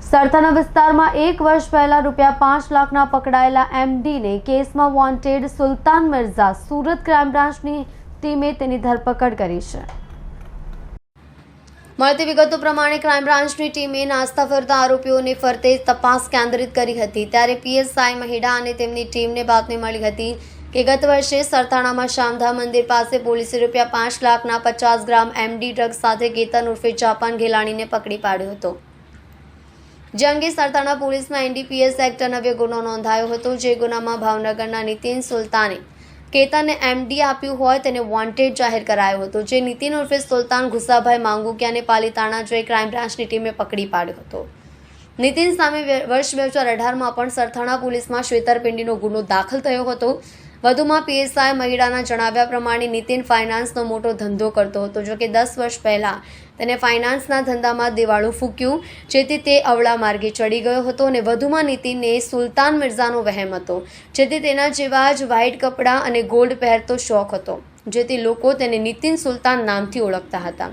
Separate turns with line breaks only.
સરથાના વિસ્તારમાં 1 વર્ષ પહેલા ₹5 લાખના પકડાયેલા એમડીને કેસમાં વોન્ટેડ સુલતાન મિર્ઝા સુરત ક્રાઇમ બ્રાન્ચની ટીમે તેની ધરપકડ કરી છે। મળતી વિગતો પ્રમાણે ક્રાઇમ બ્રાન્ચની ટીમે નાસ્તા ફરતા આરોપીઓને ફરતે તપાસ કેન્દ્રિત કરી હતી। ત્યારે પીએસઆઈ મહિડા અને તેમની ટીમને બાતમી મળી હતી કે ગત વર્ષે સરથાણામાં શામધામ મંદિર પાસે પોલીસે ₹5 લાખના 50 ગ્રામ એમડી ડ્રગ્સ સાથે કેતન ઉર્ફે જાપાન ઘેલાણીને પકડી પાડ્યો હતો। જે અંગે સરથાણા પોલીસમાં એનડીપીએસ એક્ટ અન્વયે ગુનો નોંધાયો હતો। જે ગુનામાં ભાવનગરના નીતિન સુલતાને કેતનને એમડી આપ્યું હોય તેને વોન્ટેડ જાહેર કરાયો હતો। જે નીતિન ઉર્ફે સુલતાન ગુસાભાઈ માંગુકિયાને પાલીતાણા જઈ ક્રાઇમ બ્રાન્ચની ટીમે પકડી પાડ્યો હતો। નીતિન સામે વર્ષ 2018માં પણ સરથાણા પોલીસમાં છેતરપિંડીનો ગુનો દાખલ થયો હતો। વધુમાં પીએસઆઈ મહિડાના જણાવ્યા પ્રમાણે નીતિન ફાઇનાન્સનો મોટો ધંધો કરતો હતો। જો કે 10 વર્ષ પહેલા તેને ફાઇનાન્સના ધંધામાં દિવાળું ફૂક્યું, જેથી તે અવળા માર્ગે ચડી ગયો હતો। અને વધુમાં નીતિનને સુલતાન મિર્ઝાનો વહેમ હતો, જેથી તેના જેવા જ વ્હાઇટ કપડાં અને ગોલ્ડ પહેરતો શોખ હતો, જેથી લોકો તેને નીતિન સુલતાન નામથી ઓળખતા હતા।